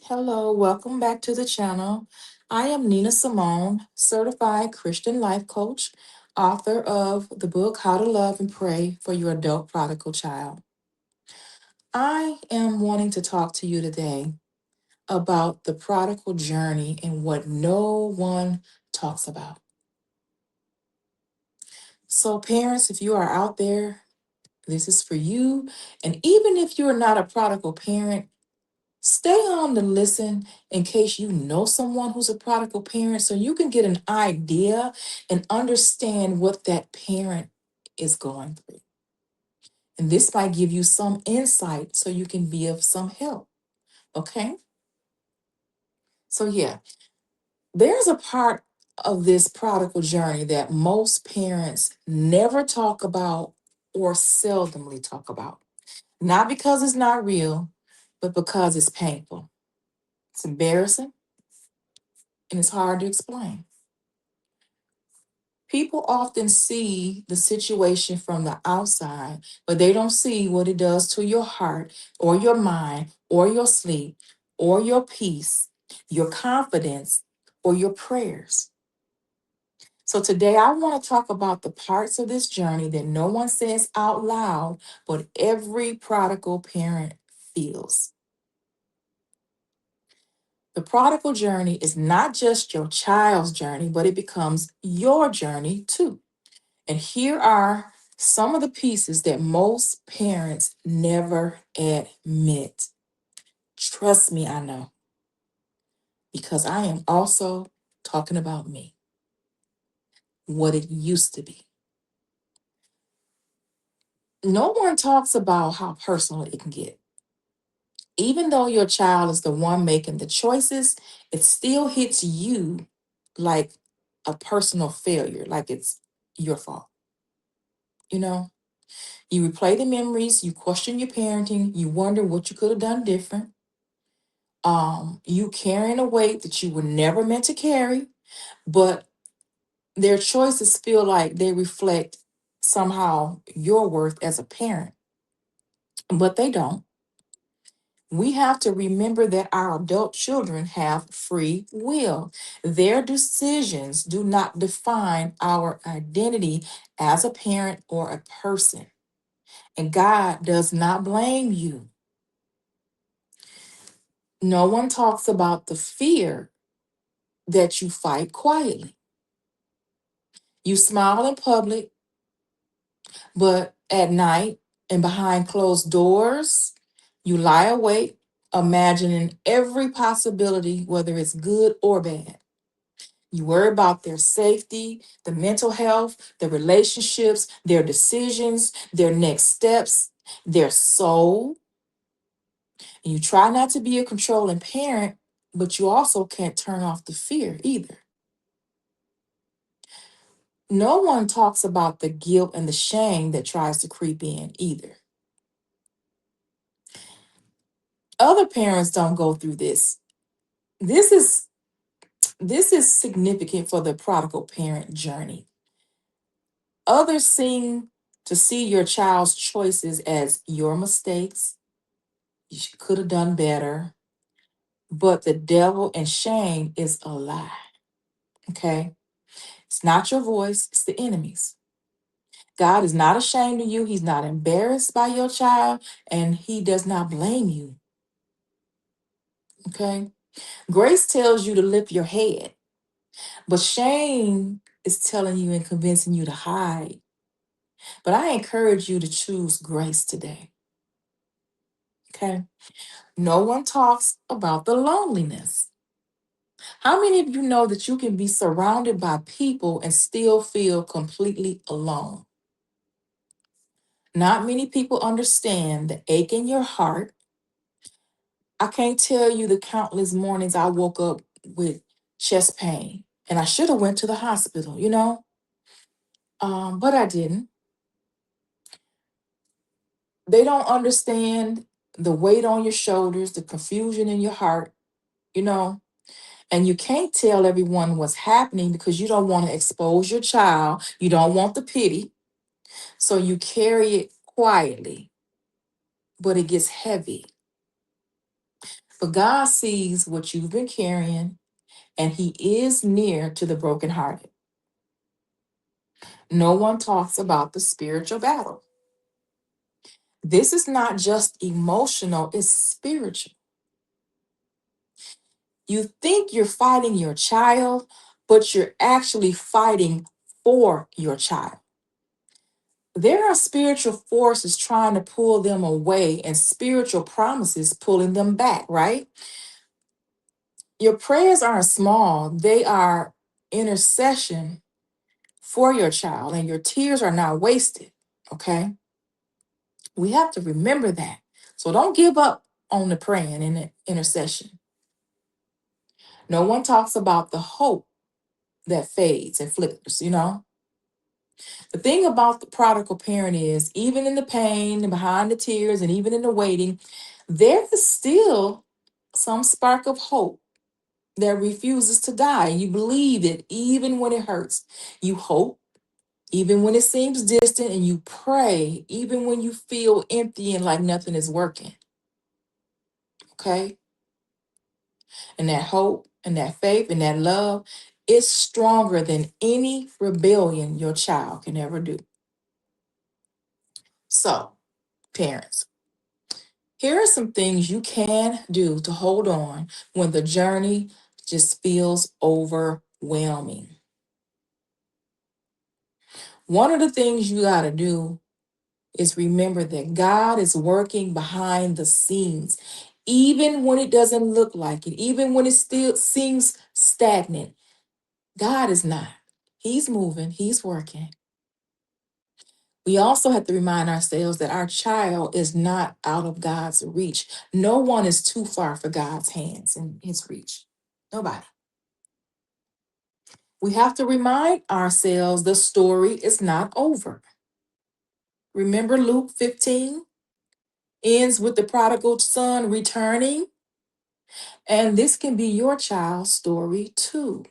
Hello, welcome back to the channel. I am Nina Simone, certified Christian life coach, author of the book How to Love and Pray for Your Adult Prodigal Child. I am wanting to talk to you today about the prodigal journey and what no one talks about. So, parents, if you are out there, this is for you. And even if you're not a prodigal parent, stay on to listen in case you know someone who's a prodigal parent so you can get an idea and understand what that parent is going through. And this might give you some insight so you can be of some help. Okay? So, yeah, there's a part of this prodigal journey that most parents never talk about or seldomly talk about. Not because it's not real, but because it's painful. It's embarrassing and it's hard to explain. People often see the situation from the outside, but they don't see what it does to your heart or your mind or your sleep or your peace, your confidence, or your prayers. So today I want to talk about the parts of this journey that no one says out loud, but every prodigal parent feels. The prodigal journey is not just your child's journey, but it becomes your journey too. And here are some of the pieces that most parents never admit. Trust me, I know, because I am also talking about me, what it used to be. No one talks about how personal it can get. Even though your child is the one making the choices, it still hits you like a personal failure, like it's your fault. You know, you replay the memories, you question your parenting, you wonder what you could have done different. You carrying a weight that you were never meant to carry, but their choices feel like they reflect somehow your worth as a parent, but they don't. We have to remember that our adult children have free will. Their decisions do not define our identity as a parent or a person. And God does not blame you. No one talks about the fear that you fight quietly. You smile in public, but at night and behind closed doors, you lie awake, imagining every possibility, whether it's good or bad. You worry about their safety, the mental health, the relationships, their decisions, their next steps, their soul. And you try not to be a controlling parent, but you also can't turn off the fear either. No one talks about the guilt and the shame that tries to creep in either. Other parents don't go through this. This is this is significant for the prodigal parent journey. Others seem to see your child's choices as your mistakes. You could have done better. But the devil and shame is a lie. Okay? It's not your voice, it's the enemy's. God is not ashamed of you. He's not embarrassed by your child, and he does not blame you. Okay? Grace tells you to lift your head, but shame is telling you and convincing you to hide. But I encourage you to choose grace today. Okay? No one talks about the loneliness. How many of you know that you can be surrounded by people and still feel completely alone? Not many people understand the ache in your heart. I can't tell you the countless mornings I woke up with chest pain and I should have went to the hospital. But I didn't. They don't understand the weight on your shoulders, the confusion in your heart, you know. And you can't tell everyone what's happening because you don't want to expose your child. You don't want the pity. So you carry it quietly, but it gets heavy. But God sees what you've been carrying, and He is near to the brokenhearted. No one talks about the spiritual battle. This is not just emotional, it's spiritual. You think you're fighting your child, but you're actually fighting for your child. There are spiritual forces trying to pull them away and spiritual promises pulling them back, right? Your prayers aren't small, they are intercession for your child, and your tears are not wasted, okay? We have to remember that. So don't give up on the praying and the intercession. No one talks about the hope that fades and flickers. The thing about the prodigal parent is, even in the pain and behind the tears and even in the waiting, there is still some spark of hope that refuses to die. You believe it even when it hurts. You hope even when it seems distant, and you pray even when you feel empty and like nothing is working. Okay? And that hope and that faith and that love is stronger than any rebellion your child can ever do. So, parents, here are some things you can do to hold on when the journey just feels overwhelming. One of the things you got to do is remember that God is working behind the scenes, even when it doesn't look like it, even when it still seems stagnant. God is not. He's moving, He's working. We also have to remind ourselves that our child is not out of God's reach. No one is too far for God's hands and His reach. Nobody. We have to remind ourselves the story is not over. Remember Luke 15 ends with the prodigal son returning? And this can be your child's story too.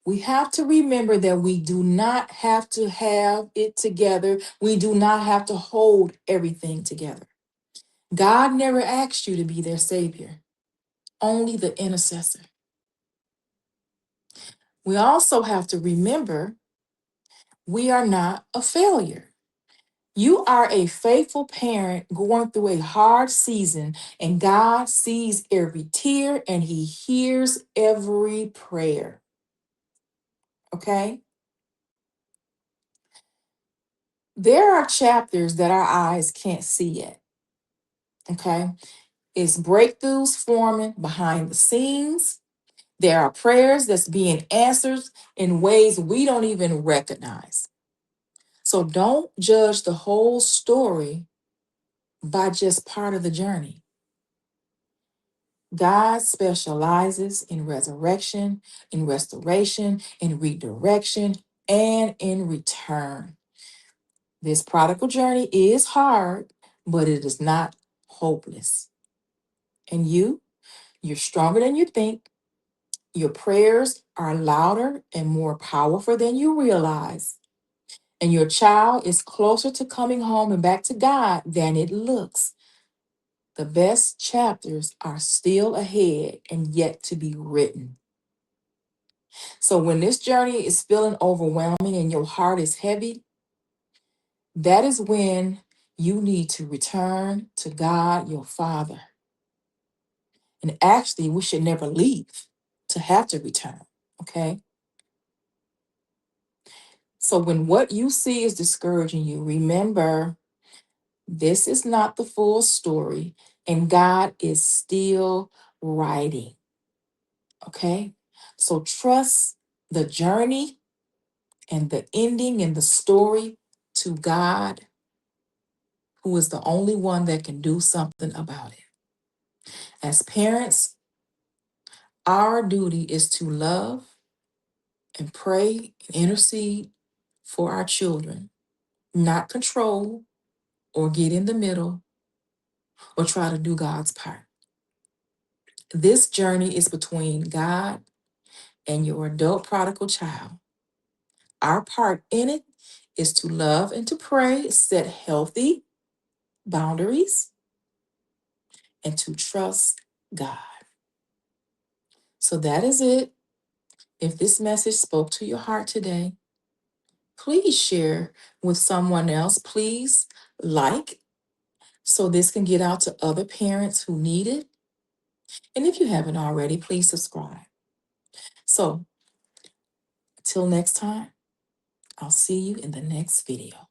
We have to remember that we do not have to have it together. We do not have to hold everything together. God never asked you to be their savior, only the intercessor. We also have to remember we are not a failure. You are a faithful parent going through a hard season, and God sees every tear and He hears every prayer. Okay? There are chapters that our eyes can't see yet. Okay? It's breakthroughs forming behind the scenes. There are prayers that's being answered in ways we don't even recognize. So don't judge the whole story by just part of the journey. God specializes in resurrection, in restoration, in redirection, and in return. This prodigal journey is hard, but it is not hopeless. And you're stronger than you think. Your prayers are louder and more powerful than you realize. And your child is closer to coming home and back to God than it looks. The best chapters are still ahead and yet to be written. So when this journey is feeling overwhelming and your heart is heavy, that is when you need to return to God, your Father. And actually, we should never leave to have to return. Okay? So when what you see is discouraging you, remember this is not the full story, and God is still writing. Okay? So trust the journey and the ending and the story to God, who is the only one that can do something about it. As parents, our duty is to love and pray and intercede for our children, not control or get in the middle or try to do God's part. This journey is between God and your adult prodigal child. Our part in it is to love and to pray, set healthy boundaries, and to trust God. So that is it. If this message spoke to your heart today, please share with someone else. Please like so this can get out to other parents who need it. And if you haven't already, please subscribe. So, till next time, I'll see you in the next video.